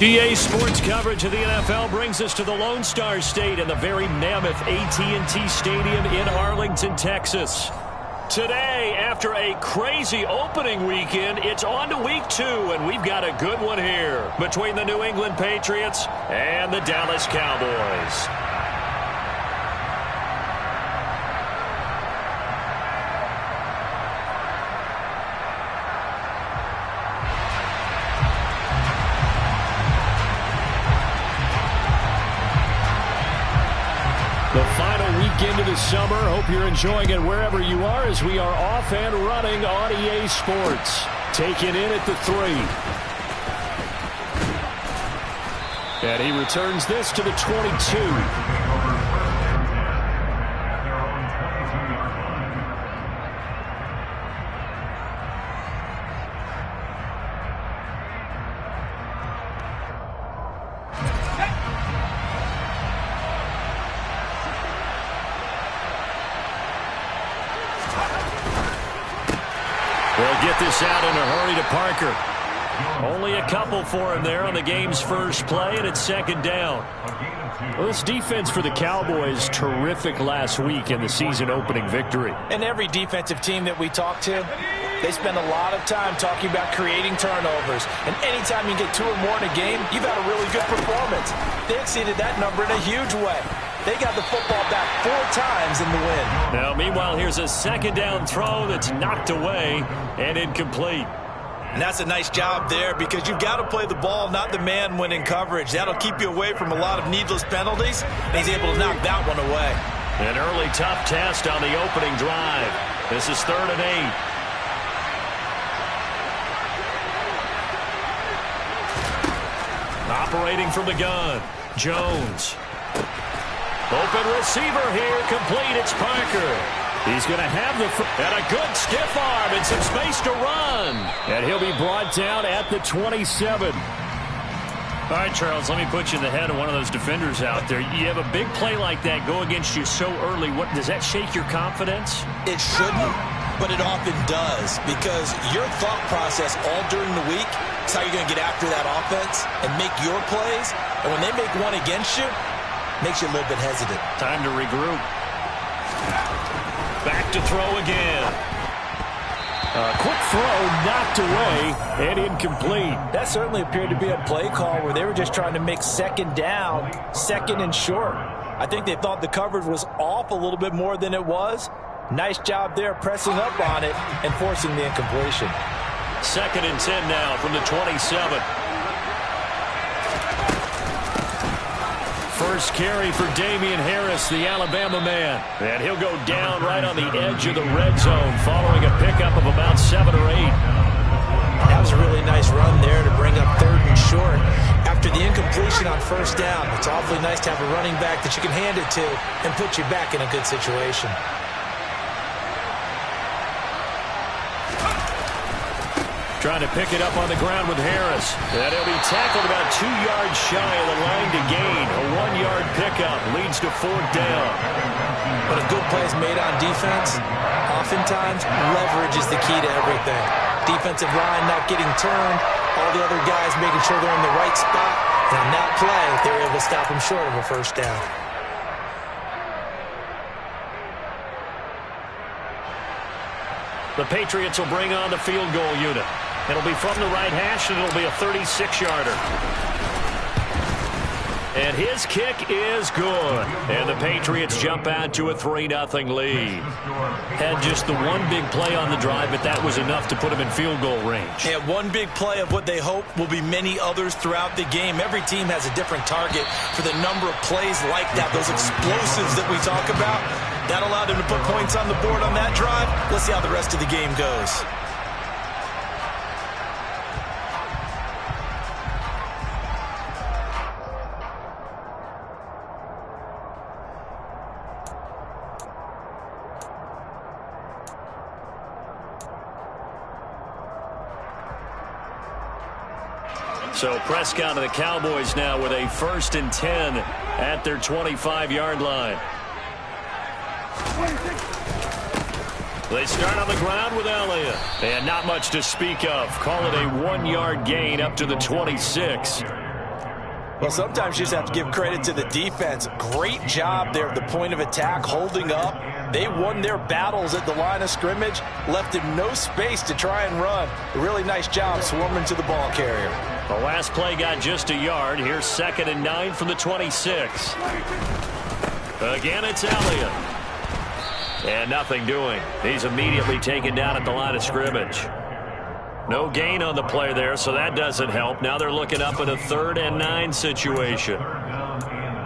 EA Sports coverage of the NFL brings us to the Lone Star State and the very mammoth AT&T Stadium in Arlington, Texas. Today, after a crazy opening weekend, it's on to week 2, and we've got a good one here between the New England Patriots and the Dallas Cowboys. The final weekend of the summer. Hope you're enjoying it wherever you are as we are off and running on EA Sports. Taken in at the 3. And he returns this to the 22. They'll get this out in a hurry to Parker. Only a couple for him there on the game's first play, and it's second down. Well, this defense for the Cowboys, terrific last week in the season-opening victory. And every defensive team that we talk to, they spend a lot of time talking about creating turnovers. And anytime you get 2 or more in a game, you've had a really good performance. They exceeded that number in a huge way. They got the football back 4 times in the win. Now, meanwhile, here's a second down throw that's knocked away and incomplete. And that's a nice job there because you've got to play the ball, not the man when in coverage. That'll keep you away from a lot of needless penalties, and he's able to knock that one away. An early tough test on the opening drive. This is 3rd and 8. Operating from the gun, Jones. Open receiver here, complete, it's Parker. He's going to have and a good stiff arm and some space to run. And he'll be brought down at the 27. All right, Charles, let me put you in the head of one of those defenders out there. You have a big play like that go against you so early. What does that shake your confidence? It shouldn't, but it often does because your thought process all during the week is how you're going to get after that offense and make your plays. And when they make one against you, makes you a little bit hesitant. Time to regroup. Back to throw again. A quick throw knocked away and incomplete. That certainly appeared to be a play call where they were just trying to make second down, second and short. I think they thought the coverage was off a little bit more than it was. Nice job there pressing up on it and forcing the incompletion. 2nd and 10 now from the 27. First carry for Damian Harris, the Alabama man. And he'll go down right on the edge of the red zone following a pickup of about 7 or 8. That was a really nice run there to bring up 3rd and short. After the incompletion on 1st down, it's awfully nice to have a running back that you can hand it to and put you back in a good situation. Trying to pick it up on the ground with Harris. And he'll be tackled about 2 yards shy of the line to gain. A 1-yard pickup leads to 4th down. But a good play is made on defense. Oftentimes, leverage is the key to everything. Defensive line not getting turned. All the other guys making sure they're in the right spot. And on that play, they were able to stop him short of a 1st down. The Patriots will bring on the field goal unit. It'll be from the right hash, and it'll be a 36-yarder. And his kick is good. And the Patriots jump out to a 3-0 lead. Had just the one big play on the drive, but that was enough to put him in field goal range. Yeah, one big play of what they hope will be many others throughout the game. Every team has a different target for the number of plays like that, those explosives that we talk about. That allowed him to put points on the board on that drive. Let's see how the rest of the game goes. So Prescott and the Cowboys now with a 1st and 10 at their 25-yard line. They start on the ground with Elliott. And not much to speak of. Call it a 1-yard gain up to the 26. Well, sometimes you just have to give credit to the defense. Great job there at the point of attack, holding up. They won their battles at the line of scrimmage, left him no space to try and run. A really nice job swarming to the ball carrier. The last play got just a yard. Here's 2nd and 9 from the 26. Again, it's Elliott. And nothing doing. He's immediately taken down at the line of scrimmage. No gain on the play there, so that doesn't help. Now they're looking up at a 3rd and 9 situation.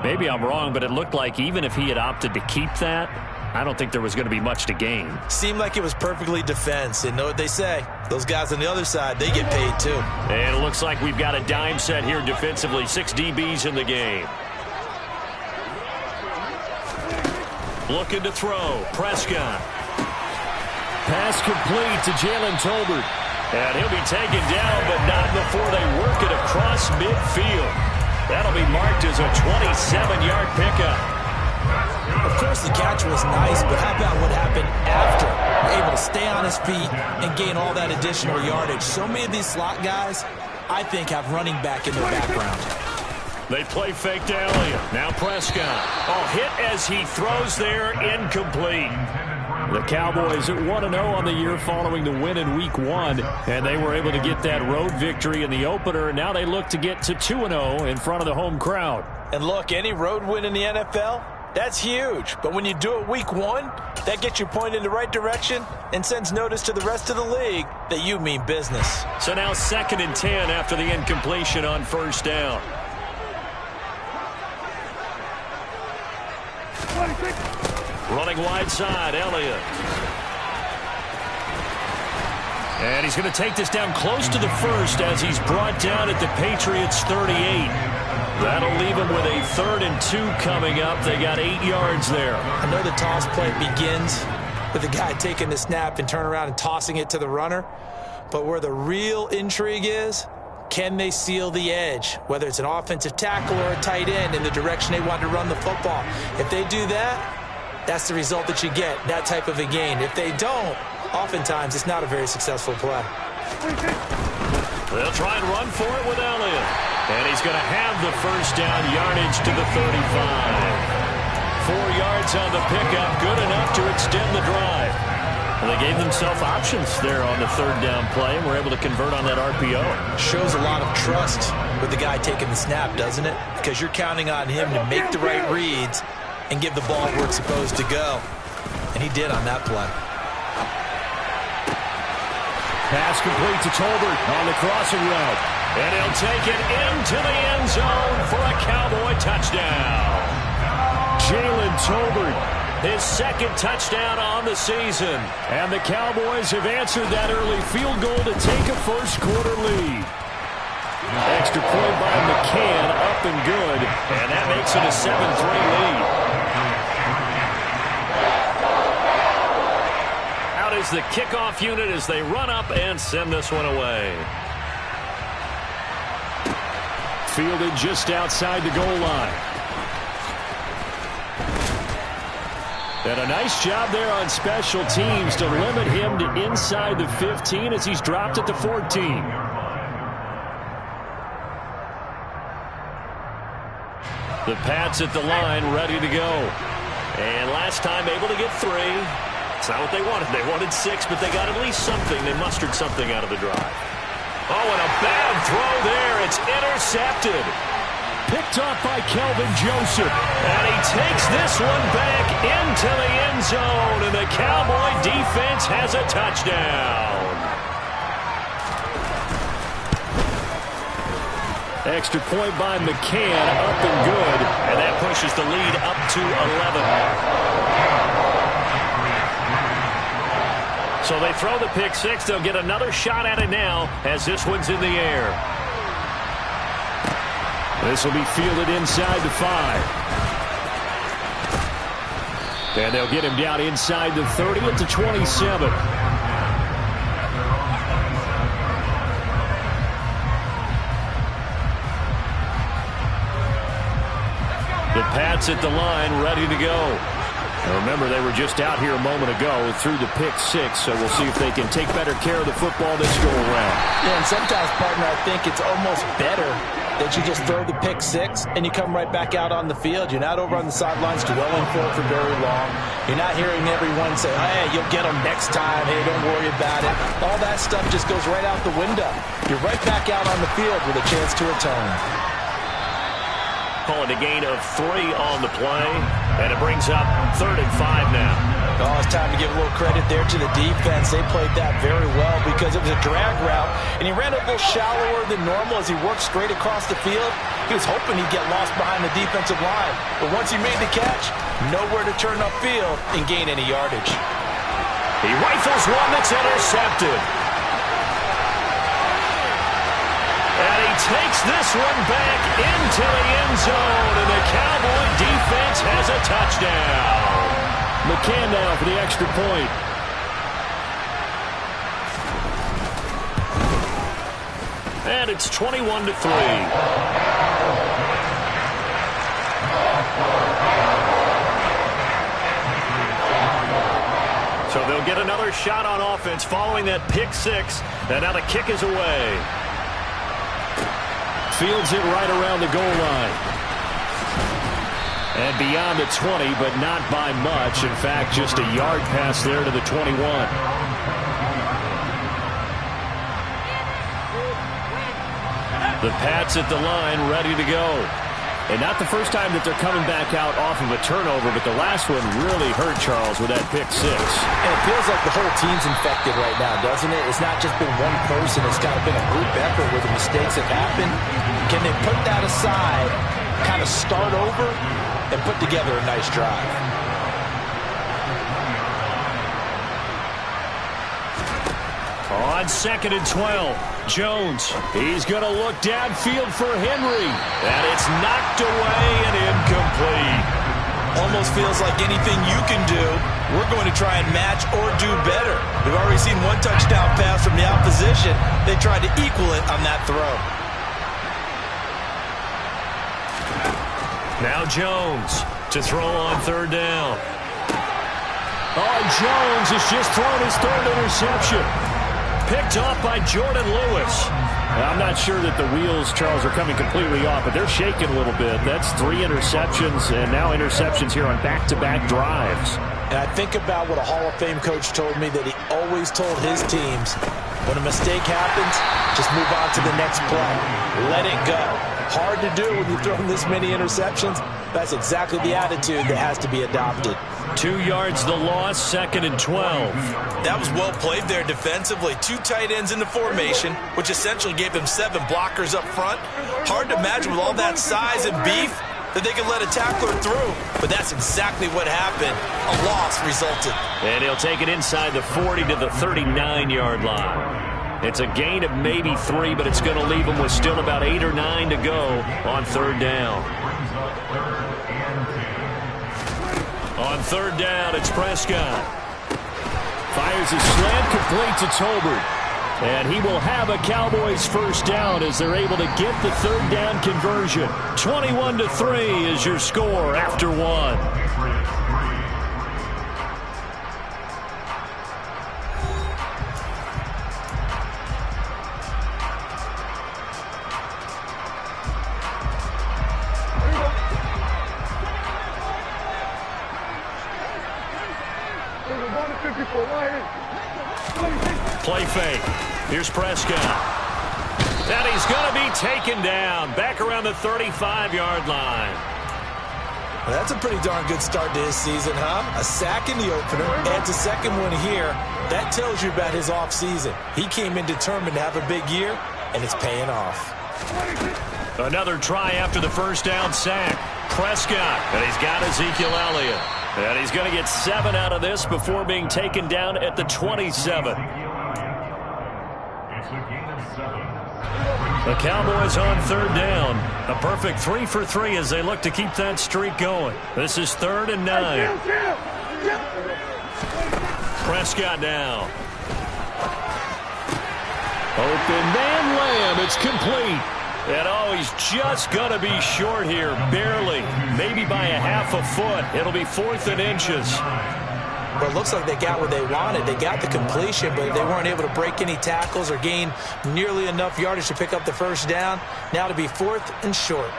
Maybe I'm wrong, but it looked like even if he had opted to keep that, I don't think there was going to be much to gain. Seemed like it was perfectly defense. And know what they say? Those guys on the other side, they get paid too. And it looks like we've got a dime set here defensively. 6 DBs in the game. Looking to throw. Prescott. Pass complete to Jalen Tolbert. And he'll be taken down, but not before they work it across midfield. That'll be marked as a 27-yard pickup. Of course, the catch was nice, but how about what happened after? Able to stay on his feet and gain all that additional yardage. So many of these slot guys, I think, have running back in their background. They play fake to Elliott. Now Prescott. Oh, hit as he throws there, incomplete. The Cowboys at 1-0 on the year following the win in Week 1, and they were able to get that road victory in the opener, and now they look to get to 2-0 in front of the home crowd. And look, any road win in the NFL, that's huge. But when you do it Week 1, that gets you pointed in the right direction and sends notice to the rest of the league that you mean business. So now 2nd and 10 after the incompletion on 1st down. Running wide side, Elliott. And he's going to take this down close to the 1st as he's brought down at the Patriots' 38. That'll leave him with a 3rd and 2 coming up. They got 8 yards there. I know the toss play begins with the guy taking the snap and turning around and tossing it to the runner. But where the real intrigue is, can they seal the edge? Whether it's an offensive tackle or a tight end in the direction they want to run the football. If they do that, that's the result that you get, that type of a gain. If they don't, oftentimes it's not a very successful play. They'll try and run for it with Elliott. And he's going to have the 1st down, yardage to the 35. 4 yards on the pickup, good enough to extend the drive. Well, they gave themselves options there on the 3rd down play and were able to convert on that RPO. Shows a lot of trust with the guy taking the snap, doesn't it? Because you're counting on him to make the right reads and give the ball where it's supposed to go. And he did on that play. Pass complete to Tolbert on the crossing route. And he'll take it into the end zone for a Cowboy touchdown. Jalen Tolbert, his 2nd touchdown on the season. And the Cowboys have answered that early field goal to take a 1st quarter lead. Extra point by McCann, up and good. And that makes it a 7-3 lead. Out is the kickoff unit as they run up and send this one away. Fielded just outside the goal line. And a nice job there on special teams to limit him to inside the 15 as he's dropped at the 14. The Pats at the line, ready to go. And last time able to get 3. It's not what they wanted. They wanted 6, but they got at least something. They mustered something out of the drive. Oh, and a bad throw there. It's intercepted. Picked off by Kelvin Joseph. And he takes this one back into the end zone. And the Cowboy defense has a touchdown. Extra point by McCann, up and good. And that pushes the lead up to 11. So they throw the pick 6. They'll get another shot at it now as this one's in the air. This will be fielded inside the 5. And they'll get him down inside the 30 at the 27. The Pats at the line, ready to go. Now remember, they were just out here a moment ago through the pick 6, so we'll see if they can take better care of the football this go around. Yeah, and sometimes, partner, I think it's almost better that you just throw the pick six and you come right back out on the field. You're not over on the sidelines dwelling for it for very long. You're not hearing everyone say, hey, you'll get them next time. Hey, don't worry about it. All that stuff just goes right out the window. You're right back out on the field with a chance to return. Calling a gain of 3 on the play, and it brings up 3rd and 5 now. Oh, it's time to give a little credit there to the defense. They played that very well because it was a drag route, and he ran a little shallower than normal as he worked straight across the field. He was hoping he'd get lost behind the defensive line, but once he made the catch, nowhere to turn upfield and gain any yardage. He rifles one that's intercepted. And he takes this one back into the end zone, and the Cowboy defense has a touchdown. McCann now for the extra point. And it's 21-3. So they'll get another shot on offense following that pick six, and now the kick is away. Fields it right around the goal line. And beyond the 20, but not by much. In fact, just a yard pass there to the 21. The Pats at the line, ready to go. And not the first time that they're coming back out off of a turnover, but the last one really hurt Charles with that pick six. And it feels like the whole team's infected right now, doesn't it? It's not just been one person. It's kind of been a group effort where the mistakes have happened. Can they put that aside, kind of start over, and put together a nice drive? On 2nd and 12, Jones. He's going to look downfield for Henry. And it's knocked away and incomplete. Almost feels like anything you can do, we're going to try and match or do better. We've already seen one touchdown pass from the opposition. They tried to equal it on that throw. Now Jones to throw on 3rd down. Oh, Jones has just thrown his 3rd interception. Picked off by Jordan Lewis. I'm not sure that the wheels, Charles, are coming completely off, but they're shaking a little bit. That's 3 interceptions, and now interceptions here on back-to-back drives. And I think about what a Hall of Fame coach told me, that he always told his teams, when a mistake happens, just move on to the next play. Let it go. Hard to do when you throw this many interceptions. That's exactly the attitude that has to be adopted. 2 yards the loss, 2nd and 12. That was well played there defensively. 2 tight ends in the formation, which essentially gave them 7 blockers up front. Hard to imagine with all that size and beef that they could let a tackler through. But that's exactly what happened. A loss resulted. And he'll take it inside the 40 to the 39-yard line. It's a gain of maybe 3, but it's going to leave them with still about 8 or 9 to go on 3rd down. On 3rd down, it's Prescott. Fires a slant complete to Tolbert. And he will have a Cowboys 1st down as they're able to get the 3rd down conversion. 21-3 is your score after 1. Play fake. Here's Prescott. And he's going to be taken down back around the 35-yard line. Well, that's a pretty darn good start to his season, huh? A sack in the opener, adds a second one here. That tells you about his offseason. He came in determined to have a big year, and it's paying off. Another try after the 1st down sack. Prescott, and he's got Ezekiel Elliott. And he's going to get 7 out of this before being taken down at the 27. The Cowboys on 3rd down. A perfect 3 for 3 as they look to keep that streak going. This is 3rd and 9. Prescott now. Open man Lamb. It's complete. And oh, he's just going to be short here, barely. Maybe by a half a foot. It'll be 4th and inches. But it looks like they got what they wanted. They got the completion, but they weren't able to break any tackles or gain nearly enough yardage to pick up the first down. Now to be 4th and short.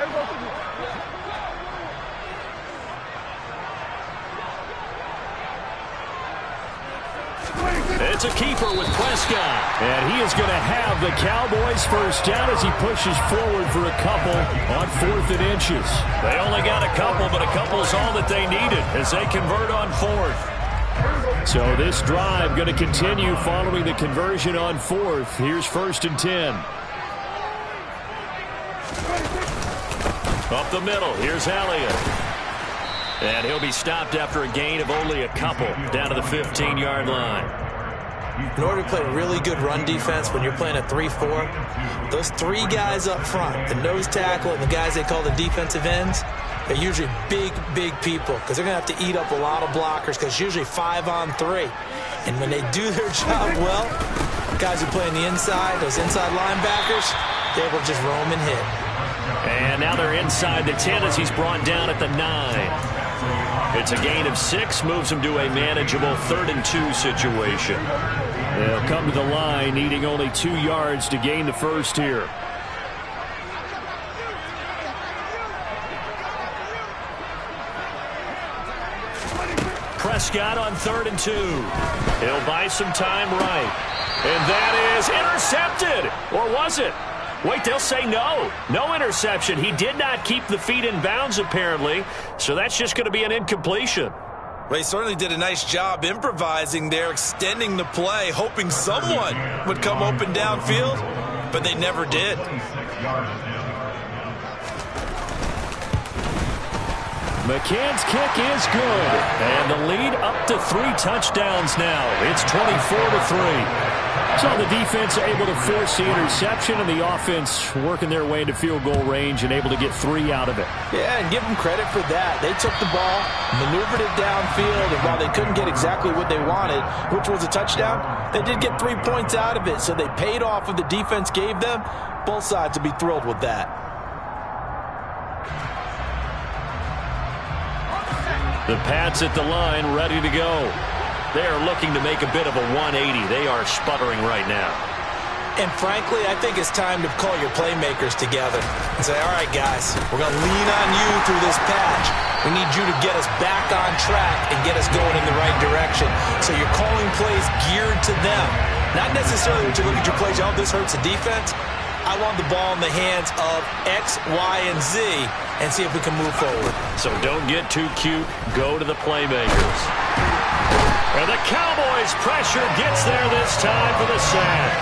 It's a keeper with Prescott. And he is going to have the Cowboys first down as he pushes forward for a couple on 4th and inches. They only got a couple, but a couple's all that they needed as they convert on 4th. So this drive going to continue following the conversion on 4th. Here's 1st and 10. Up the middle, here's Elliott. And he'll be stopped after a gain of only a couple down to the 15-yard line. In order to play really good run defense when you're playing a 3-4, those 3 guys up front, the nose tackle and the guys they call the defensive ends, they're usually big people because they're going to have to eat up a lot of blockers because it's usually 5 on 3. And when they do their job well, guys who play on the inside, those inside linebackers, they're able to just roam and hit. And now they're inside the 10 as he's brought down at the 9. It's a gain of 6, moves him to a manageable 3rd and 2 situation. They'll come to the line, needing only 2 yards to gain the first here. Prescott on 3rd and 2. He'll buy some time right. And that is intercepted. Or was it? Wait, they'll say no. No interception. He did not keep the feet in bounds, apparently. So that's just going to be an incompletion. They certainly did a nice job improvising there, extending the play, hoping someone would come open downfield, but they never did. McCann's kick is good. And the lead up to 3 touchdowns now. It's 24-3. So the defense able to force the interception, and the offense working their way into field goal range and able to get 3 out of it. Yeah, and give them credit for that. They took the ball, maneuvered it downfield, and while they couldn't get exactly what they wanted, which was a touchdown, they did get 3 points out of it. So they paid off what the defense gave them. Both sides will be thrilled with that. The Pats at the line, ready to go. They are looking to make a bit of a 180. They are sputtering right now. And frankly, I think it's time to call your playmakers together and say, all right, guys, we're going to lean on you through this patch. We need you to get us back on track and get us going in the right direction. So you're calling plays geared to them. Not necessarily when you look at your plays, oh, this hurts the defense. I want the ball in the hands of X, Y, and Z and see if we can move forward. So don't get too cute. Go to the playmakers. And the Cowboys' pressure gets there this time for the sack.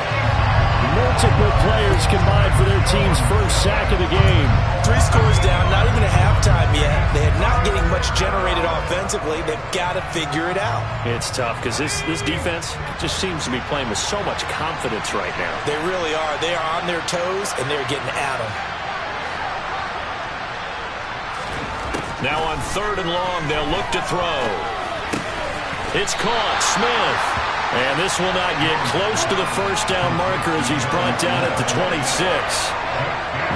Multiple players combined for their team's first sack of the game. 3 scores down, not even at halftime yet. They are not getting much generated offensively. They've got to figure it out. It's tough because this defense just seems to be playing with so much confidence right now. They really are. They are on their toes, and they're getting at them. Now on 3rd and long, they'll look to throw. It's caught. Smith. And this will not get close to the first down marker as he's brought down at the 26.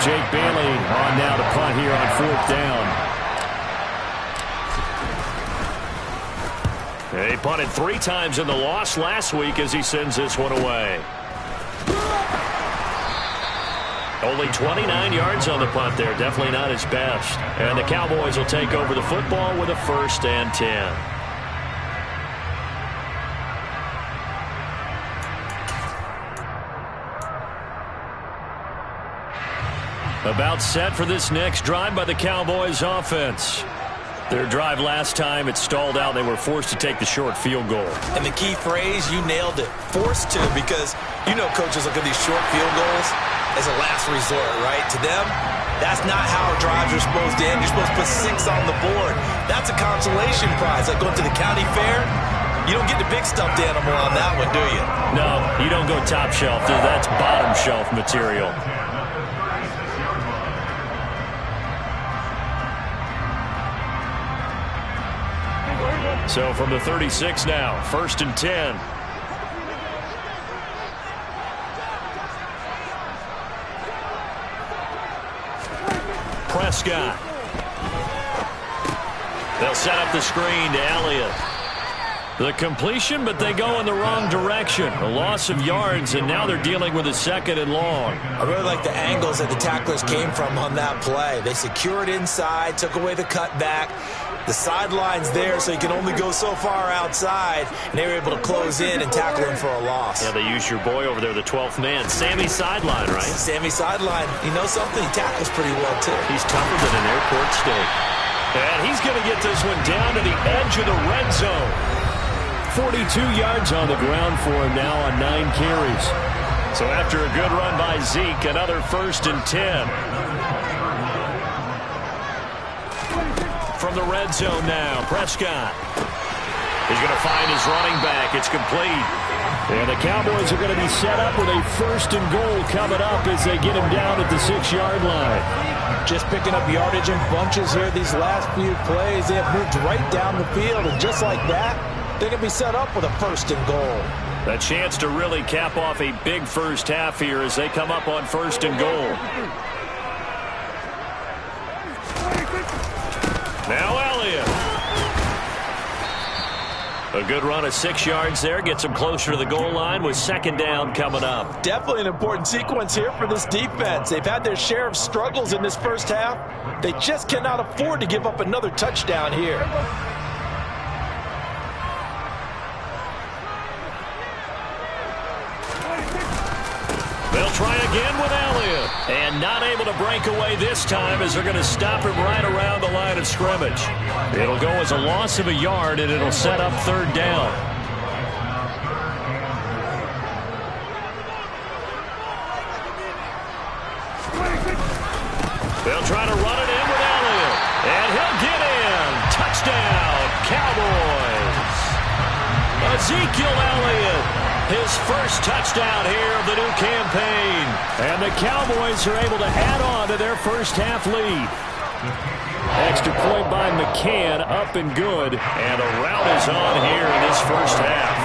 Jake Bailey on now to punt here on 4th down. He punted 3 times in the loss last week as he sends this one away. Only 29 yards on the punt there. Definitely not his best. And the Cowboys will take over the football with a 1st and 10. About set for this next drive by the Cowboys offense. Their drive last time, it stalled out. They were forced to take the short field goal. And the key phrase, you nailed it. Forced to, because you know coaches look at these short field goals as a last resort, right? To them, that's not how drives are supposed to end. You're supposed to put 6 on the board. That's a consolation prize. Like going to the county fair, you don't get the big stuffed animal on that one, do you? No, you don't go top shelf. That's bottom shelf material. So from the 36 now, 1st and 10. Prescott. They'll set up the screen to Elliott. The completion, but they go in the wrong direction. A loss of yards, and now they're dealing with a 2nd and long. I really like the angles that the tacklers came from on that play. They secured inside, took away the cutback. The sideline's there, so you can only go so far outside, and they were able to close in and tackle him for a loss. Yeah, they used your boy over there, the 12th man. Sammy sideline, right? Sammy sideline. You know something? He tackles pretty well, too. He's tougher than an airport steak. And he's going to get this one down to the edge of the red zone. 42 yards on the ground for him now on 9 carries. So after a good run by Zeke, another 1st and 10. From the red zone now, Prescott. He's going to find his running back. It's complete. And the Cowboys are going to be set up with a 1st and goal coming up as they get him down at the 6-yard line. Just picking up yardage in bunches here these last few plays. They have moved right down the field, and just like that, they're going to be set up with a 1st and goal. A chance to really cap off a big first half here as they come up on 1st and goal. Now Elliott. A good run of 6 yards there. Gets him closer to the goal line with 2nd down coming up. Definitely an important sequence here for this defense. They've had their share of struggles in this first half. They just cannot afford to give up another touchdown here. They'll try again with Elliott. And not able to break away this time as they're going to stop him right around the line of scrimmage. It'll go as a loss of a yard, and it'll set up 3rd down. They'll try to run it in with Elliott. And he'll get in. Touchdown, Cowboys. Ezekiel Elliott. His first touchdown here of the new campaign. And the Cowboys are able to add on to their first half lead. Extra point by McCann, up and good. And a rout is on here in this first half.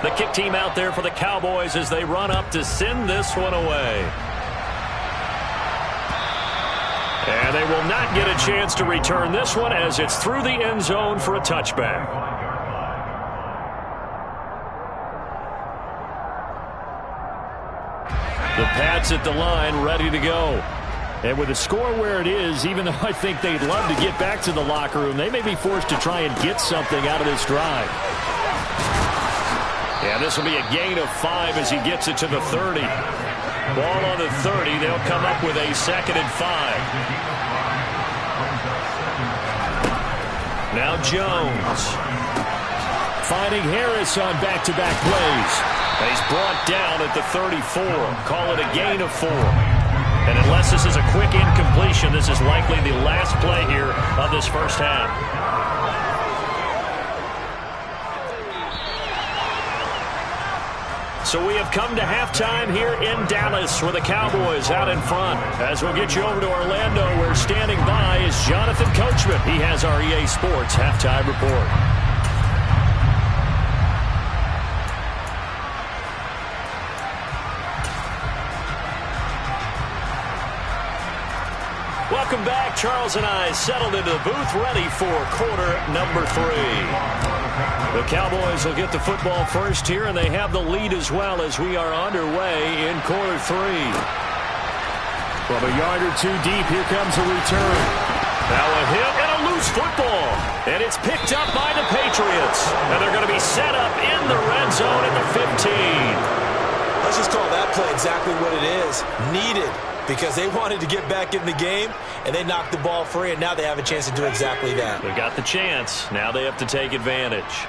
The kick team out there for the Cowboys as they run up to send this one away. And they will not get a chance to return this one as it's through the end zone for a touchback. The Pats at the line, ready to go. And with the score where it is, even though I think they'd love to get back to the locker room, they may be forced to try and get something out of this drive. Yeah, this will be a gain of 5 as he gets it to the 30. Ball on the 30. They'll come up with a 2nd and 5. Now Jones. Finding Harris on back-to-back plays. He's brought down at the 34. Call it a gain of 4. And unless this is a quick incompletion, this is likely the last play here of this first half. So we have come to halftime here in Dallas with the Cowboys out in front. As we'll get you over to Orlando, where standing by is Jonathan Coachman. He has our EA Sports halftime report. Welcome back. Charles and I settled into the booth, ready for quarter number 3. The Cowboys will get the football first here, and they have the lead as well as we are underway in quarter 3. From a yard or 2 deep, here comes a return. Now a hit and a loose football. And it's picked up by the Patriots. And they're going to be set up in the red zone at the 15. Let's just call that play exactly what it is. Needed. Because they wanted to get back in the game, and they knocked the ball free, and now they have a chance to do exactly that. They got the chance. Now they have to take advantage.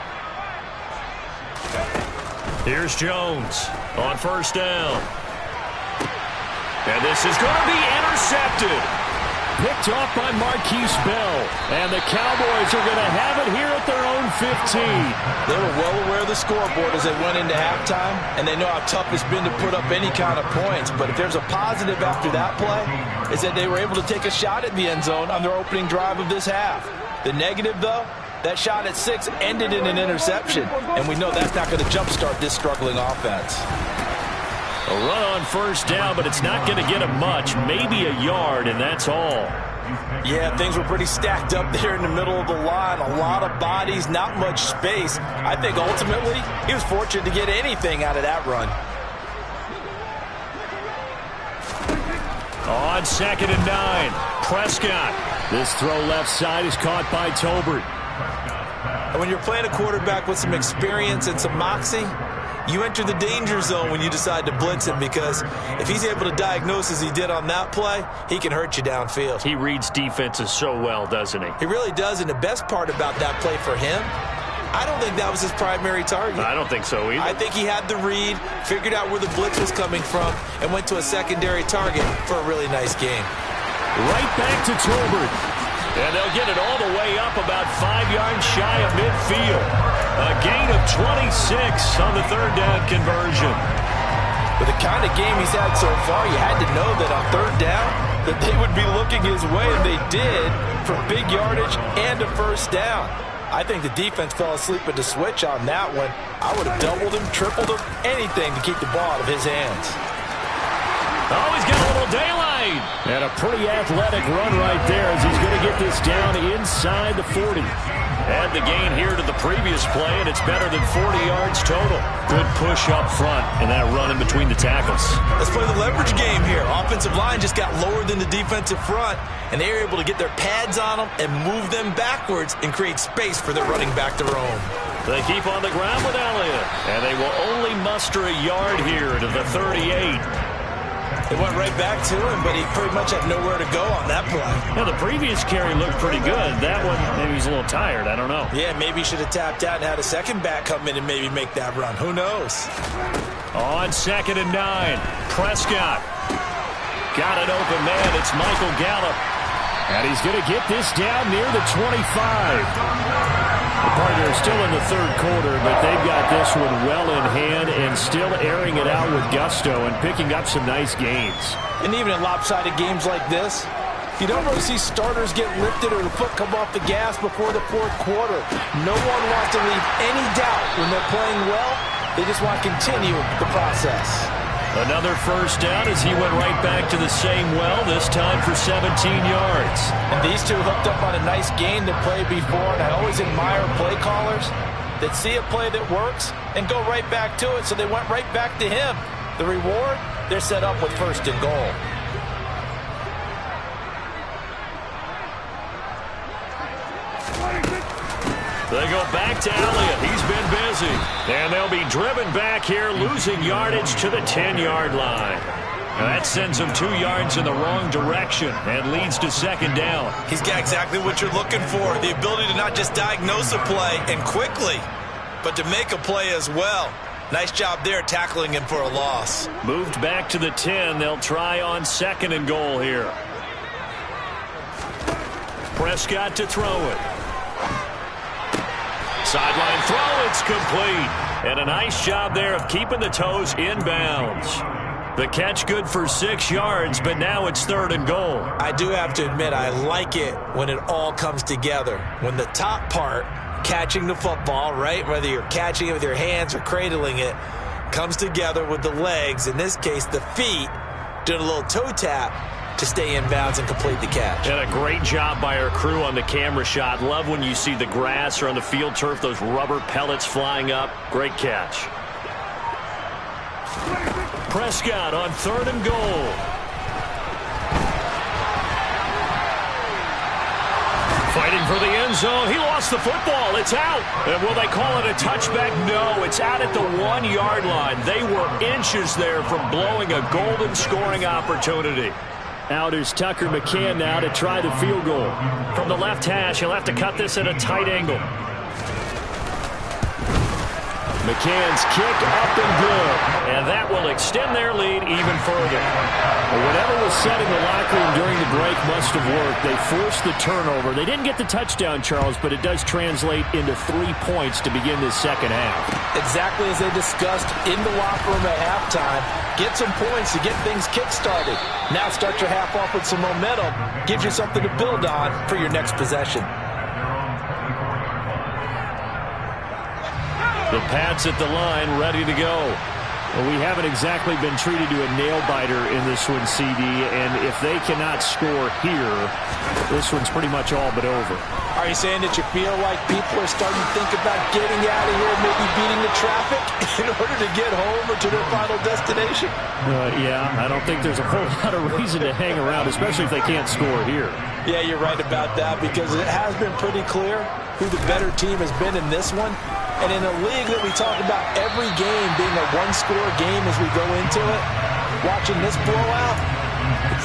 Here's Jones on 1st down. And this is going to be intercepted. Picked off by Marquise Bell. And the Cowboys are going to have it here at their own 15. They were well aware of the scoreboard as they went into halftime, and they know how tough it's been to put up any kind of points. But if there's a positive after that play, is that they were able to take a shot at the end zone on their opening drive of this half. The negative, though, that shot at 6 ended in an interception, and we know that's not going to jumpstart this struggling offense. A run on 1st down, but it's not going to get him much, maybe a yard, and that's all. Yeah, things were pretty stacked up there in the middle of the line. A lot of bodies, not much space. I think ultimately he was fortunate to get anything out of that run. On 2nd and 9, Prescott. This throw left side is caught by Tolbert. And when you're playing a quarterback with some experience and some moxie, you enter the danger zone when you decide to blitz him, because if he's able to diagnose as he did on that play, he can hurt you downfield. He reads defenses so well, doesn't he? He really does, and the best part about that play for him, I don't think that was his primary target. I don't think so either. I think he had the read, figured out where the blitz was coming from, and went to a secondary target for a really nice game. Right back to Tolbert. And they'll get it all the way up about 5 yards shy of midfield. A gain of 26 on the 3rd down conversion. With the kind of game he's had so far, you had to know that on 3rd down that they would be looking his way, and they did, for big yardage and a 1st down. I think the defense fell asleep at the switch on that one. I would have doubled him, tripled him, anything to keep the ball out of his hands. Oh, he's got a little daylight. And a pretty athletic run right there as he's going to get this down inside the 40. Add the gain here to the previous play, and it's better than 40 yards total. Good push up front, and that run in between the tackles. Let's play the leverage game here. Offensive line just got lower than the defensive front, and they were able to get their pads on them and move them backwards and create space for their running back to roam. They keep on the ground with Elliott, and they will only muster a yard here to the 38. It went right back to him, but he pretty much had nowhere to go on that play. Now, the previous carry looked pretty good. That one, maybe he's a little tired. I don't know. Yeah, maybe he should have tapped out and had a second back come in and maybe make that run. Who knows? On 2nd and 9, Prescott. Got an open man. It's Michael Gallup. And he's going to get this down near the 25. The Partners still in the 3rd quarter, but they've got this one well in hand and still airing it out with gusto and picking up some nice gains. And even in lopsided games like this, you don't really see starters get lifted or the foot come off the gas before the 4th quarter. No one wants to leave any doubt when they're playing well. They just want to continue the process. Another 1st down as he went right back to the same well, this time for 17 yards. And these two hooked up on a nice gain that played before, and I always admire play callers that see a play that works and go right back to it, so they went right back to him. The reward, they're set up with 1st and goal. They go back to Elliott. He's been busy. And they'll be driven back here, losing yardage to the 10-yard line. Now that sends him 2 yards in the wrong direction and leads to 2nd down. He's got exactly what you're looking for, the ability to not just diagnose a play and quickly, but to make a play as well. Nice job there tackling him for a loss. Moved back to the 10. They'll try on 2nd and goal here. Prescott to throw it. Sideline throw, it's complete. And a nice job there of keeping the toes inbounds. The catch good for 6 yards, but now it's 3rd and goal. I do have to admit, I like it when it all comes together. When the top part, catching the football, right, whether you're catching it with your hands or cradling it, comes together with the legs, in this case the feet, doing a little toe tap to stay in bounds and complete the catch. And a great job by our crew on the camera shot. Love when you see the grass or on the field turf, those rubber pellets flying up. Great catch. Prescott on 3rd and goal. Fighting for the end zone. He lost the football. It's out. And will they call it a touchback? No, it's out at the 1-yard line. They were inches there from blowing a golden scoring opportunity. Out is Tucker McCann now to try the field goal. From the left hash, he'll have to cut this at a tight angle. McCann's kick up and good. And that will extend their lead even further. Well, whatever was said in the locker room during the break must have worked. They forced the turnover. They didn't get the touchdown, Charles, but it does translate into 3 points to begin this 2nd half. Exactly as they discussed in the locker room at halftime. Get some points to get things kick-started. Now start your half off with some momentum. Gives you something to build on for your next possession. The Pats at the line, ready to go. Well, we haven't exactly been treated to a nail-biter in this one, CD, and if they cannot score here, this one's pretty much all but over. Are you saying that you feel like people are starting to think about getting out of here, maybe beating the traffic in order to get home or to their final destination? Yeah, I don't think there's a whole lot of reason to hang around, especially if they can't score here. Yeah, you're right about that, because it has been pretty clear who the better team has been in this one. And in a league that we talk about every game being a one-score game as we go into it, watching this blowout,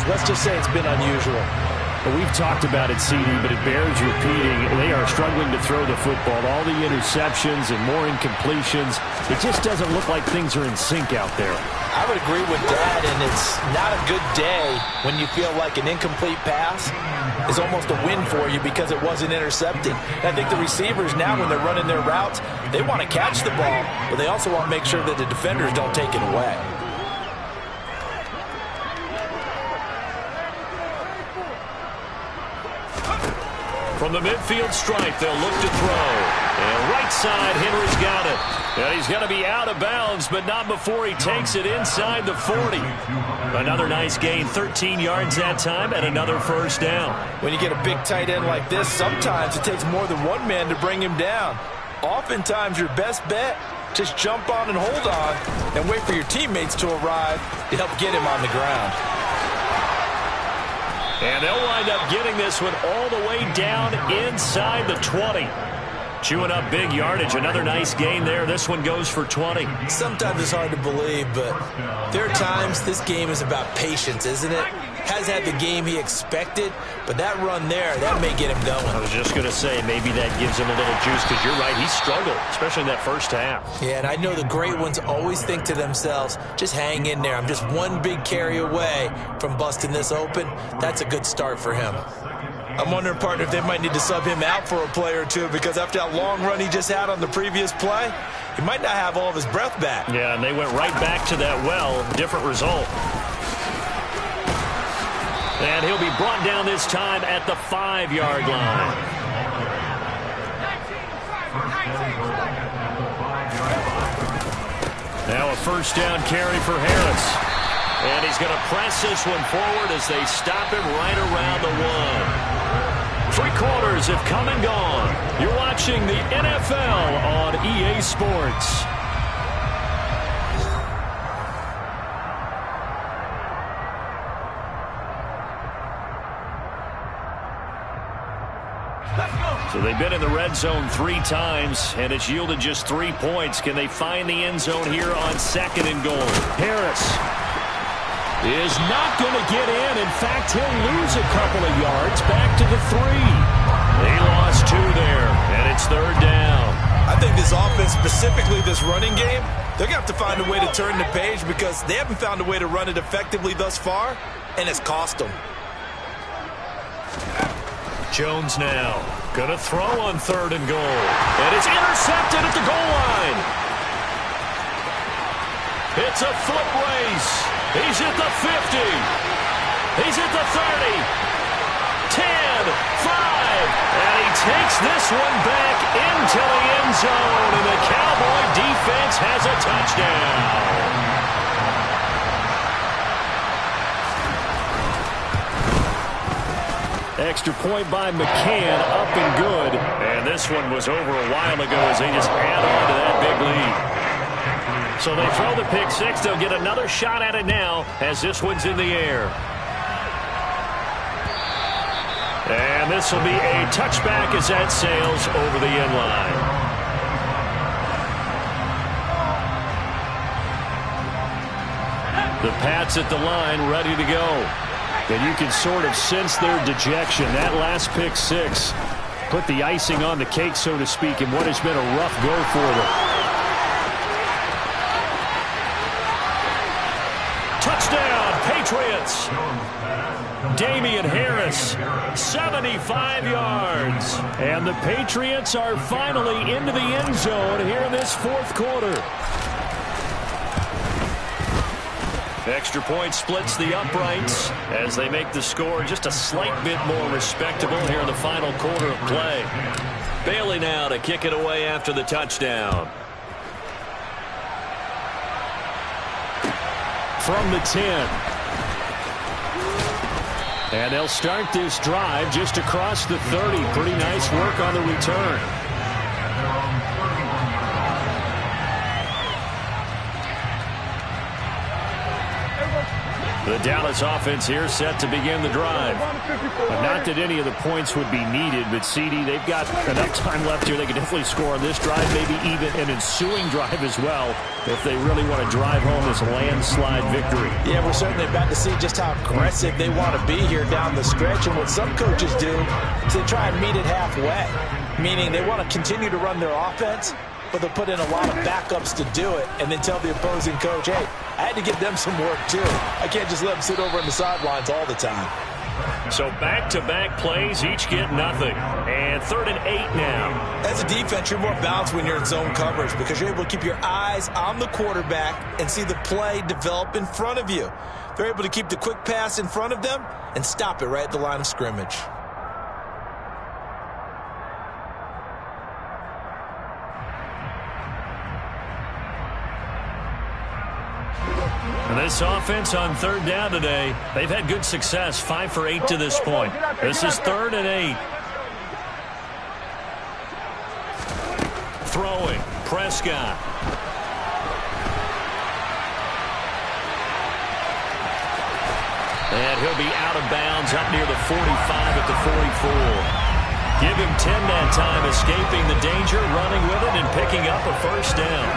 let's just say it's been unusual. Well, we've talked about it, CD, but it bears repeating. They are struggling to throw the football. All the interceptions and more incompletions. It just doesn't look like things are in sync out there. I would agree with that, and it's not a good day when you feel like an incomplete pass is almost a win for you because it wasn't intercepted. And I think the receivers now, when they're running their routes, they want to catch the ball, but they also want to make sure that the defenders don't take it away. From the midfield stripe, they'll look to throw. And right side, Henry's got it. And he's going to be out of bounds, but not before he takes it inside the 40. Another nice gain, 13 yards that time, and another first down. When you get a big tight end like this, sometimes it takes more than one man to bring him down. Oftentimes, your best bet, just jump on and hold on and wait for your teammates to arrive to help get him on the ground. And they'll wind up getting this one all the way down inside the 20. Chewing up big yardage. Another nice gain there. This one goes for 20. Sometimes it's hard to believe, but there are times this game is about patience, isn't it? Has had the game he expected, but that run there, that may get him going. I was just going to say, maybe that gives him a little juice, because you're right, he struggled, especially in that first half. Yeah, and I know the great ones always think to themselves, just hang in there. I'm just one big carry away from busting this open. That's a good start for him. I'm wondering, partner, if they might need to sub him out for a play or two, because after that long run he just had on the previous play, he might not have all of his breath back. Yeah, and they went right back to that well. Different result. And he'll be brought down this time at the 5-yard line. Now a first down carry for Harris. And he's going to press this one forward as they stop him right around the 1. 3 quarters have come and gone. You're watching the NFL on EA Sports. So they've been in the red zone 3 times, and it's yielded just 3 points. Can they find the end zone here on 2nd and goal? Harris is not going to get in. In fact, he'll lose a couple of yards back to the 3. He lost 2 there, and it's 3rd down. I think this offense, specifically this running game, they're going to have to find a way to turn the page, because they haven't found a way to run it effectively thus far, and it's cost them. Jones now going to throw on 3rd and goal. And it's intercepted at the goal line. It's a foot race. He's at the 50. He's at the 30. 10, 5. And he takes this one back into the end zone. And the Cowboy defense has a touchdown. Extra point by McCann, up and good. And this one was over a while ago as they just add on to that big lead. So they throw the pick 6. They'll get another shot at it now as this one's in the air. And this will be a touchback as that sails over the end line. The Pats at the line, ready to go. And you can sort of sense their dejection. That last pick 6 put the icing on the cake, so to speak, in what has been a rough go for them. Touchdown, Patriots. Damian Harris, 75 yards. And the Patriots are finally into the end zone here in this 4th quarter. Extra point splits the uprights as they make the score just a slight bit more respectable here in the final quarter of play. Bailey now to kick it away after the touchdown. from the 10. And they'll start this drive just across the 30. Pretty nice work on the return. The Dallas offense here set to begin the drive. Not that any of the points would be needed, but CD, they've got enough time left here. They can definitely score on this drive, maybe even an ensuing drive as well, if they really want to drive home this landslide victory. Yeah, we're certainly about to see just how aggressive they want to be here down the stretch. And what some coaches do is they try and meet it halfway, meaning they want to continue to run their offense, but they'll put in a lot of backups to do it and then tell the opposing coach, hey, I had to give them some work too. I can't just let them sit over on the sidelines all the time. So back-to-back plays, each get nothing. And 3rd and 8 now. As a defense, you're more balanced when you're in zone coverage because you're able to keep your eyes on the quarterback and see the play develop in front of you. They're able to keep the quick pass in front of them and stop it right at the line of scrimmage. And this offense on 3rd down today, they've had good success, 5 for 8 to this point. This is 3rd and 8. Throwing, Prescott. And he'll be out of bounds up near the 45 at the 44. Give him 10 that time, escaping the danger, running with it, and picking up a 1st down.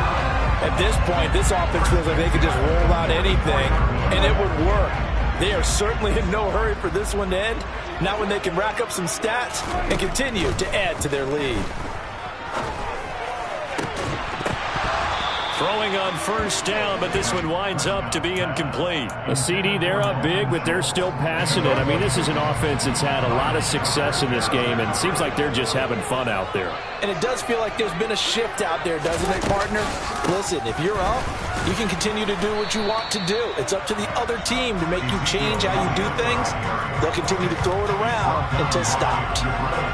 At this point, this offense feels like they could just roll out anything, and it would work. They are certainly in no hurry for this one to end. Not when they can rack up some stats and continue to add to their lead. Throwing on 1st down, but this one winds up to be incomplete. The CD, they're up big, but they're still passing it. I mean, this is an offense that's had a lot of success in this game, and it seems like they're just having fun out there. And it does feel like there's been a shift out there, doesn't it, partner? Listen, if you're up, you can continue to do what you want to do. It's up to the other team to make you change how you do things. They'll continue to throw it around until stopped.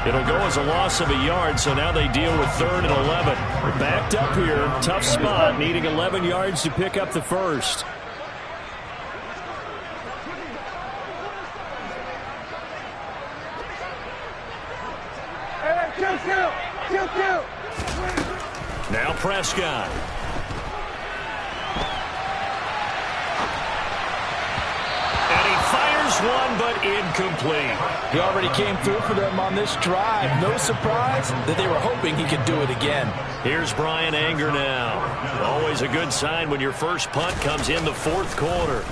It'll go as a loss of a yard, so now they deal with 3rd and 11. We're backed up here, tough spot, needing 11 yards to pick up the 1st. Now Prescott. And he fires one, but incomplete. He already came through for them on this drive. No surprise that they were hoping he could do it again. Here's Brian Anger now. Always a good sign when your first punt comes in the 4th quarter.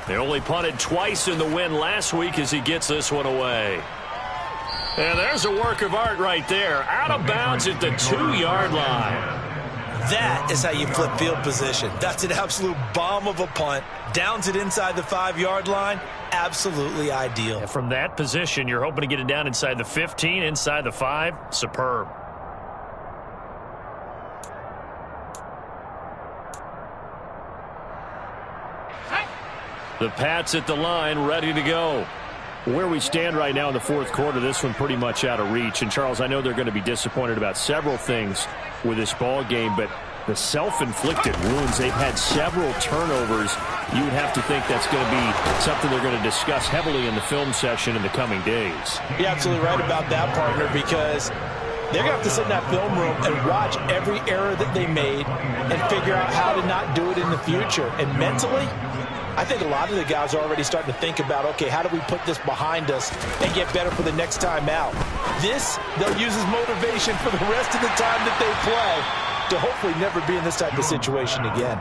They only punted twice in the win last week as he gets this one away. And there's a work of art right there. Out of bounds at the 2-yard line. That is how you flip field position. That's an absolute bomb of a punt. Downs it inside the 5-yard line. Absolutely ideal. And from that position, you're hoping to get it down inside the 15, inside the 5. Superb. The Pats at the line, ready to go. Where we stand right now in the 4th quarter, this one pretty much out of reach. And, Charles, I know they're going to be disappointed about several things with this ball game, but the self-inflicted wounds, they've had several turnovers. You would have to think that's going to be something they're going to discuss heavily in the film session in the coming days. You're absolutely right about that, partner, because they're going to have to sit in that film room and watch every error that they made and figure out how to not do it in the future. And mentally, I think a lot of the guys are already starting to think about, okay, how do we put this behind us and get better for the next time out? This, they'll use as motivation for the rest of the time that they play to hopefully never be in this type of situation again.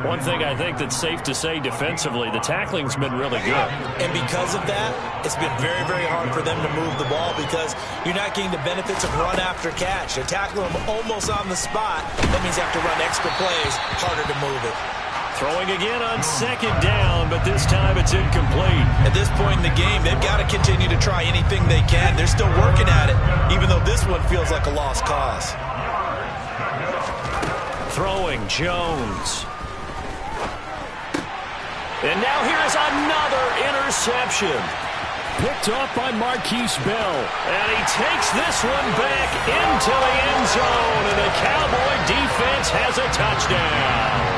One thing I think that's safe to say defensively, the tackling's been really good. And because of that, it's been very, very hard for them to move the ball because you're not getting the benefits of run after catch. They're tackling them almost on the spot. That means you have to run extra plays, harder to move it. Throwing again on 2nd down, but this time it's incomplete. At this point in the game, they've got to continue to try anything they can. They're still working at it, even though this one feels like a lost cause. Throwing, Jones. And now here's another interception. Picked off by Marquise Bell. And he takes this one back into the end zone. And the Cowboy defense has a touchdown.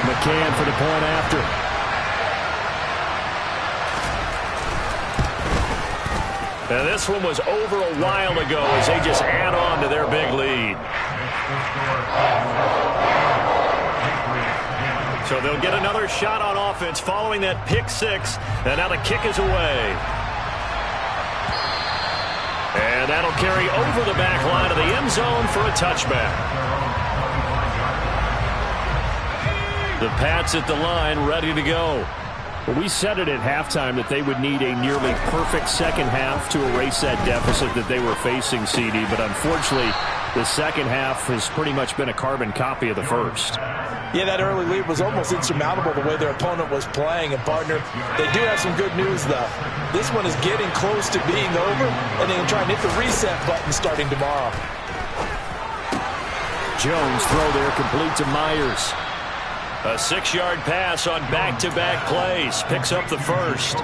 McCann for the point after. And this one was over a while ago as they just add on to their big lead. So they'll get another shot on offense following that pick six. And now the kick is away. And that'll carry over the back line of the end zone for a touchback. The Pats at the line, ready to go. Well, we said it at halftime that they would need a nearly perfect second half to erase that deficit that they were facing, CD. But unfortunately, the second half has pretty much been a carbon copy of the first. Yeah, that early lead was almost insurmountable the way their opponent was playing. And, partner, they do have some good news, though. This one is getting close to being over, and they can try and hit the reset button starting tomorrow. Jones throw there complete to Myers. A 6-yard pass on back-to-back plays. Picks up the first.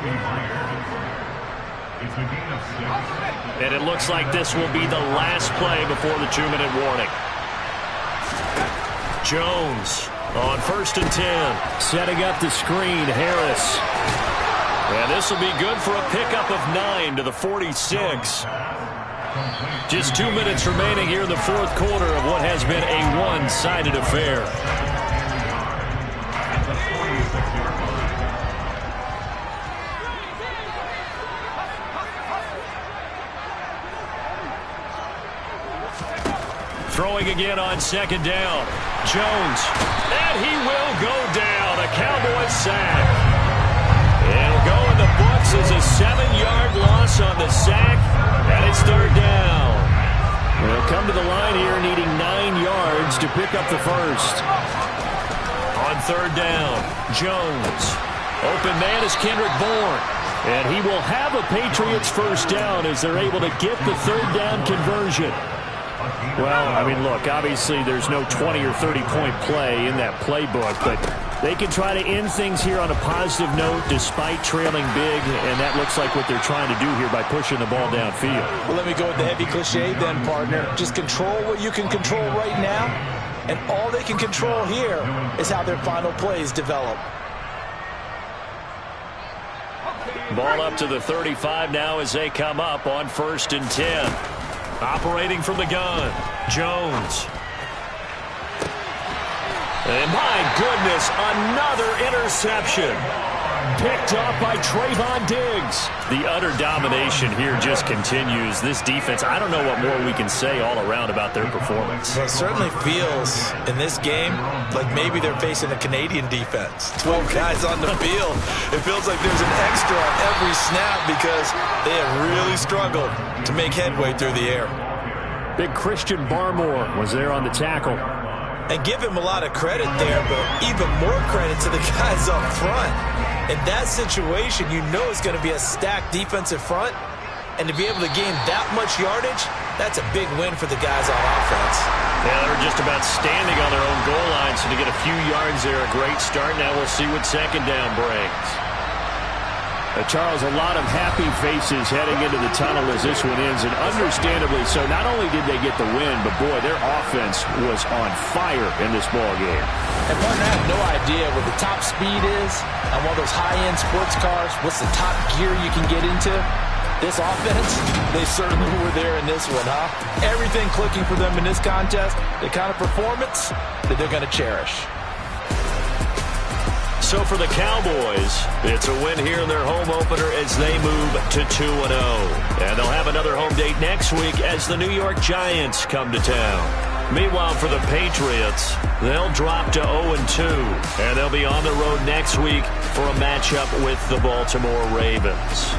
And it looks like this will be the last play before the 2-minute warning. Jones on 1st and 10. Setting up the screen, Harris. And this will be good for a pickup of 9 to the 46. Just 2 minutes remaining here in the fourth quarter of what has been a one-sided affair. Throwing again on 2nd down. Jones. And he will go down. A Cowboys sack. It'll go in the books as a 7-yard loss on the sack. And it's 3rd down. They'll come to the line here needing 9 yards to pick up the first. On 3rd down, Jones. Open man is Kendrick Bourne. And he will have a Patriots first down as they're able to get the 3rd down conversion. Well, I mean, look, obviously there's no 20 or 30-point play in that playbook, but they can try to end things here on a positive note despite trailing big, and that looks like what they're trying to do here by pushing the ball downfield. Well, let me go with the heavy cliche then, partner. Just control what you can control right now, and all they can control here is how their final plays develop. Ball up to the 35 now as they come up on 1st and 10. Operating from the gun, Jones. And my goodness, another interception. Picked off by Trayvon Diggs. The utter domination here just continues. This defense, I don't know what more we can say all around about their performance. Well, it certainly feels in this game like maybe they're facing a Canadian defense. 12 guys on the field. It feels like there's an extra on every snap because they have really struggled to make headway through the air. Big Christian Barmore was there on the tackle. And give him a lot of credit there, but even more credit to the guys up front. In that situation, you know it's going to be a stacked defensive front. And to be able to gain that much yardage, that's a big win for the guys on offense. Yeah, they were just about standing on their own goal line, so to get a few yards there, a great start. Now we'll see what 2nd down brings. Charles, a lot of happy faces heading into the tunnel as this one ends, and understandably so. Not only did they get the win, but boy, their offense was on fire in this ball game. And partner, I have no idea what the top speed is on one of those high-end sports cars. What's the top gear you can get into? This offense, they certainly were there in this one, huh? Everything clicking for them in this contest, the kind of performance that they're going to cherish. So for the Cowboys, it's a win here in their home opener as they move to 2-0. And they'll have another home date next week as the New York Giants come to town. Meanwhile, for the Patriots, they'll drop to 0-2. And they'll be on the road next week for a matchup with the Baltimore Ravens.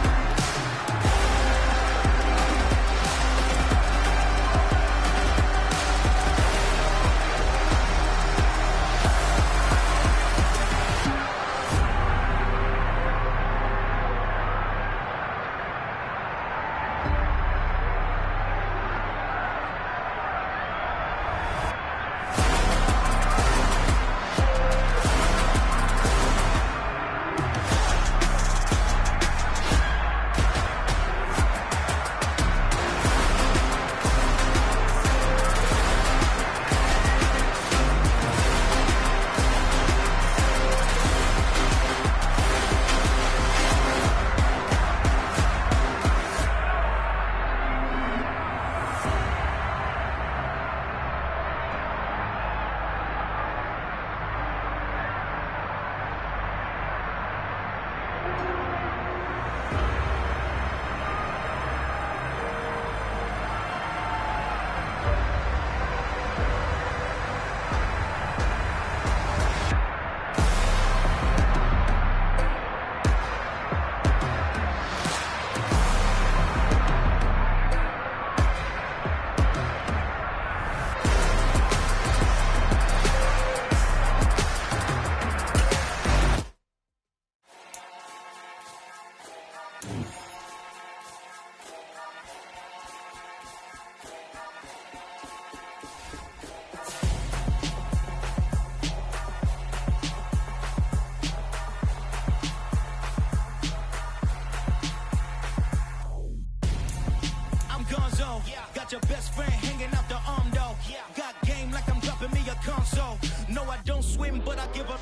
Got your best friend hanging out the arm though. Got game like I'm dropping me a console. No, I don't swim, but I give up.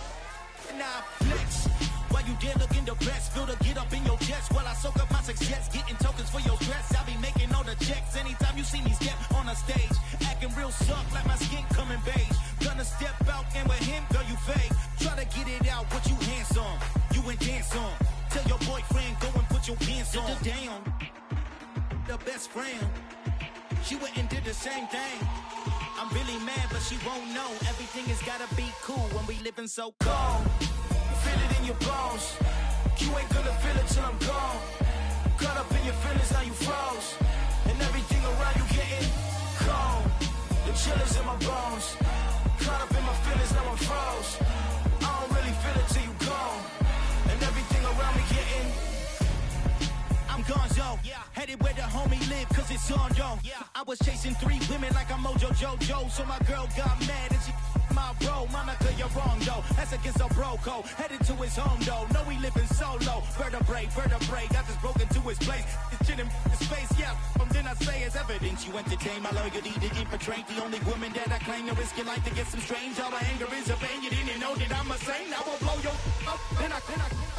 Nah, flex. While you there looking the best, feel the get up in your chest while I soak up my success. Getting tokens for your stress. I be making all the checks anytime you see me step on a stage. Acting real suck like my skin coming beige. Gonna step out and with him, girl, you fake. Try to get it out, what you hands on. You and dance on. Tell your boyfriend, go and put your pants on. Down. The best friend. She went and did the same thing. I'm really mad, but she won't know. Everything has gotta be cool when we living so cold. Feel it in your bones. You ain't gonna feel it till I'm gone. Caught up in your feelings, now you froze. And everything around you getting cold. The chill is in my bones. Caught up in my feelings, now I'm froze. I don't really feel it till you gone. And everything around me getting I'm gonzo, headed where the homie live, cause it's on, yo. I was chasing 3 women like I'm Mojo Jojo, so my girl got mad and she my bro. Monica, you're wrong, though. That's against a bro code. Headed to his home, though. No, he living solo. Vertebrae, got this broken to his place. It's chin in his face, yeah. Then I say it's evidence you entertain my loyalty to infiltrate. The only woman that I claim to risk your life to get some strange. All my anger is a pain. You didn't know that I'm a saint. I will blow your up, then I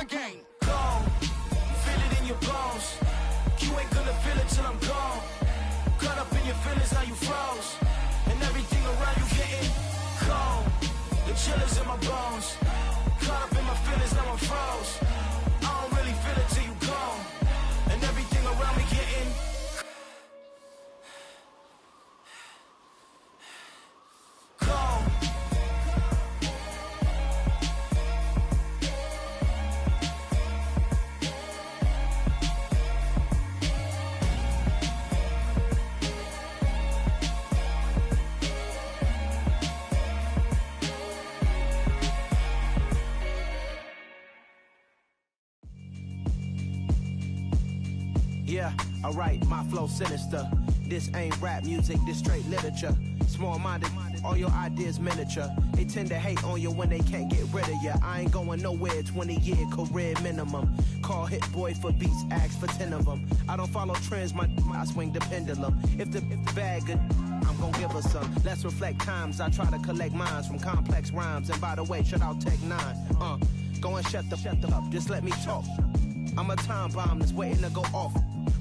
again. Go. Feel it in your bones. You ain't gonna feel it till I'm gone. Caught up in your feelings, now you froze. And everything around you getting cold. The chill is in my bones. Caught up in my feelings, now I'm froze. I don't really feel it till you gone. And everything around me getting cold. Yeah, alright, my flow sinister. This ain't rap music, this straight literature. Small-minded, all your ideas miniature. They tend to hate on you when they can't get rid of you. I ain't going nowhere, 20-year career minimum. Call Hit Boy for beats, ask for 10 of them. I don't follow trends, I swing the pendulum. If the bag good, I'm gon' give her some. Let's reflect times, I try to collect minds from complex rhymes. And by the way, shout out Tech 9. Go and shut the up, just let me talk. I'm a time bomb that's waiting to go off.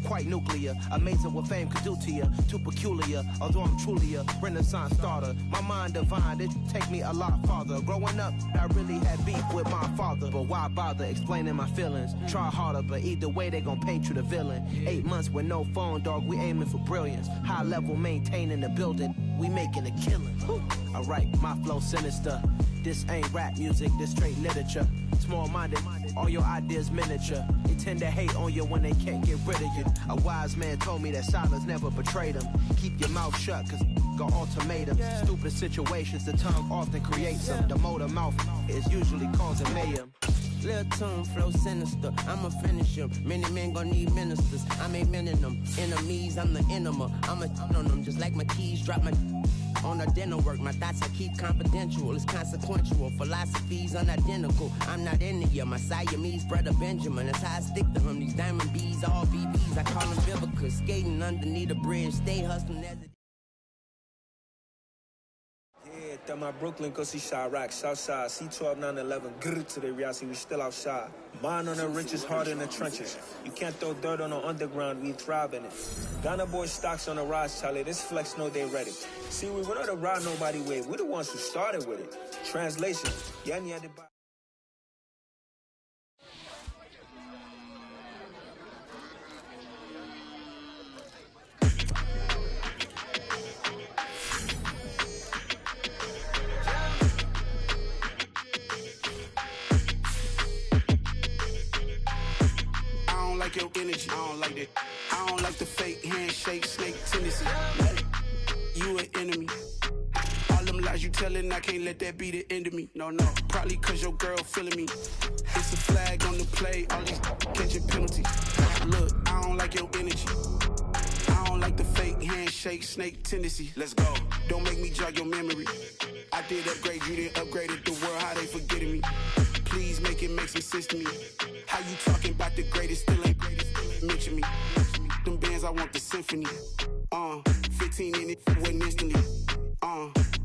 Quite nuclear, amazing what fame could do to you. Too peculiar, although I'm truly a renaissance starter. My mind divine, it take me a lot farther. Growing up, I really had beef with my father. But why bother explaining my feelings? Try harder, but either way they gon' paint you the villain. 8 months with no phone, dog, we aiming for brilliance. High level maintaining the building, we making a killing. Alright, my flow sinister. This ain't rap music, this straight literature. Small-minded, all your ideas miniature. They tend to hate on you when they can't get rid of you. A wise man told me that silence never betrayed him. Keep your mouth shut, cause got ultimatums. Stupid situations, the tongue often creates them. The motor mouth is usually causing mayhem. Lil' tune, flow sinister, I'ma finish him. Many men gon' need ministers, I'm aiming them. Enemies, I'm the enema, I'ma on them. Just like my keys, drop my on the dinner work. My thoughts I keep confidential, it's consequential. Philosophies unidentical, I'm not into you. My Siamese brother Benjamin, that's how I stick to him. These diamond bees, all BBs, I call them Vivica. Skating underneath a bridge, stay hustling as it. That my Brooklyn, go see Chirac, Southside, C12, 911, grrr to the reality, we still outside. Mine on the riches, hard in the trenches. You can't throw dirt on the underground, we thrive in it. Ghana boy stocks on the rise, Charlie, this flex know they ready. See, we went on the ride nobody with, we the ones who started with it. Translation, yani had to buy. Your energy, I don't like that. I don't like the fake handshake, snake tendency. You an enemy. All them lies you telling, I can't let that be the end of me. No, probably cause your girl feeling me. It's a flag on the play, all these catching penalties. like your energy. I don't like the fake handshake, snake tendency. Let's go. Don't make me jog your memory. I did upgrade, you didn't upgrade it. The world, how they forgetting me. Please make it make some sense to me. How you talking about the greatest, still ain't mention me. Them bands, I want the symphony. 15 in it, wasn't instantly.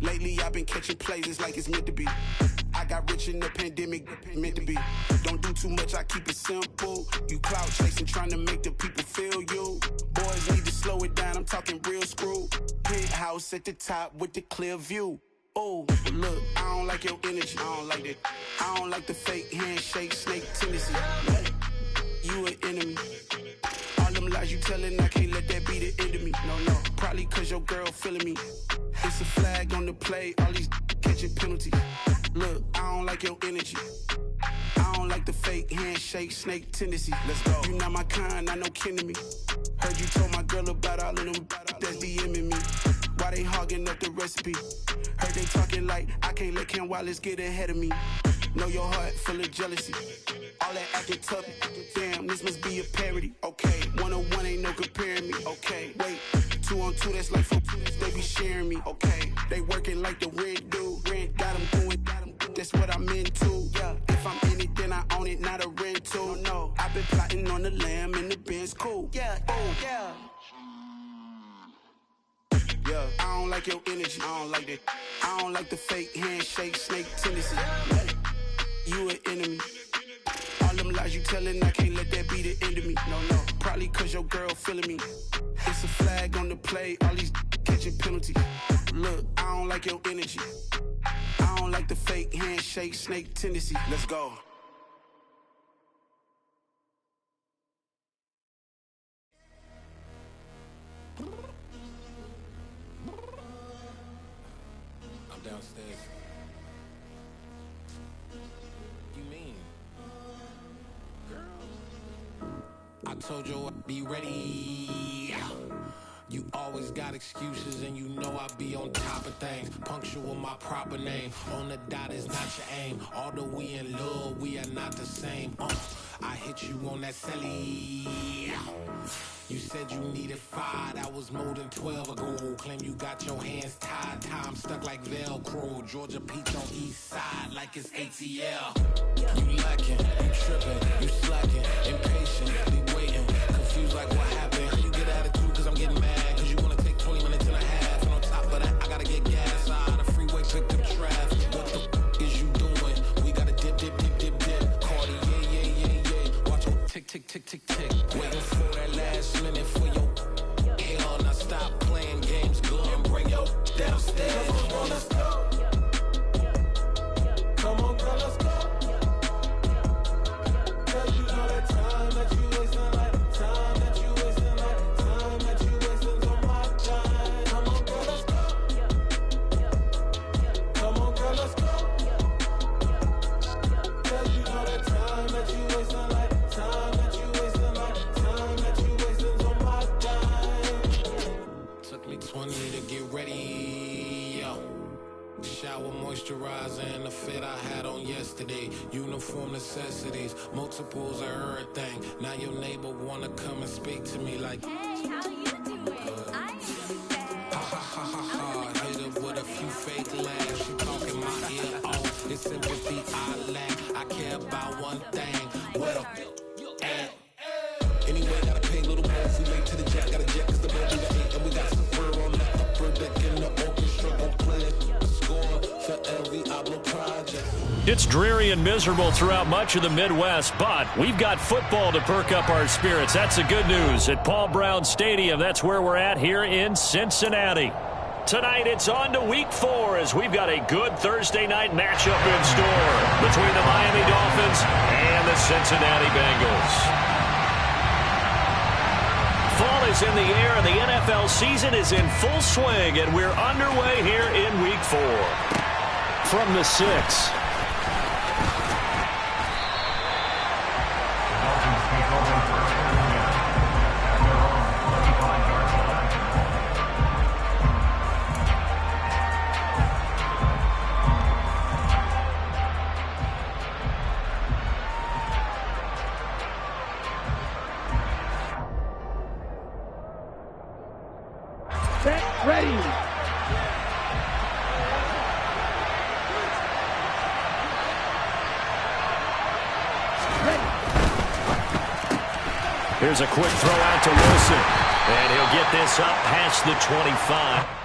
Lately I've been catching plays, it's like it's meant to be. I got rich in the pandemic, meant to be. Don't do too much, I keep it simple. You clout chasing, trying to make the people feel you. Boys need to slow it down, I'm talking real screw. Penthouse at the top with the clear view. Oh, look, I don't like your energy, I don't like that. I don't like the fake handshake, snake tendency. You an enemy. All them lies you telling, I can't let that be the end of me. No, probably cause your girl feeling me. It's a flag on the play, all these catching penalties. Look, I don't like your energy. I don't like the fake handshake, snake tendency. Let's go. You not my kind, I know kin to me. Heard you told my girl about all of them that's DMing me. Why they hogging up the recipe? Heard they talking like I can't let Ken Wallace get ahead of me. Know your heart full of jealousy. All that acting tough, damn, this must be a parody. Okay, 1-on-1 ain't no comparing me. Okay, wait, 2-on-2, that's like 4, they be sharing me. Okay, they working like the rent dude. Rent got them going, that's what I'm into. Yeah, if I'm in it, then I own it, not a rental. No, I've been plotting on the lamb and the Benz cool. Yeah, oh, yeah. Yeah, I don't like your energy, I don't like that. I don't like the fake handshake, snake tendency. You an enemy. All them lies you telling, I can't let that be the end of me. No, probably cause your girl feeling me. It's a flag on the play, all these catching penalties. Look, I don't like your energy. I don't like the fake handshake, snake tendency. Let's go. I'm downstairs. You mean? Girl, I told you I'd be ready. You always got excuses and you know I be on top of things. Punctual my proper name. On the dot is not your aim. Although we in love, we are not the same. I hit you on that celly. You said you needed 5, that was more than 12 ago. Claim you got your hands tied, time stuck like Velcro. Georgia Peach on east side like it's ATL. You lacking, you tripping, you slacking, impatient, waiting, confused like what happened. You get attitude cause I'm getting mad, cause you wanna take 20 minutes and a half. And on top of that, I gotta get gas out of the freeway, picked up traffic. What the f is you doing? We gotta dip. Cardi, yeah. Watch your tick. Waiting for that last minute for your hell. Now stop playing games, go and bring your downstairs. Come on, let's go. Come on, girl, let's go. Cause you know that time that you wasting, like time that you wasting, like time that you wasting on my time. Come on, girl, let's go. Come on, girl, let's go. Cause you know that time that you wasting, like time that you wasting, like time that you wasting on my time. Took me 20 to get ready, yo. Shower, moisturizer, and the fit I had on yesterday. Uniform necessities, multiples of everything. Now your neighbor wanna come and speak to me like, hey, how you doing? I hit her with a few fake laughs. She talking my ear off. It's sympathy I lack. I care about one thing. Well, anyway, gotta pay a little more. If we late to the jet, got a jet cause the boat we got 8 and we got some fur on the upper deck in the orchestra. Gon' play a score for every Ablo project. It's dreary and miserable throughout much of the Midwest, but we've got football to perk up our spirits. That's the good news at Paul Brown Stadium. That's where we're at here in Cincinnati. Tonight, it's on to Week 4 as we've got a good Thursday night matchup in store between the Miami Dolphins and the Cincinnati Bengals. Fall is in the air and the NFL season is in full swing, and we're underway here in Week 4. From the 6. Set, ready. Here's a quick throw out to Wilson. And he'll get this up past the 25.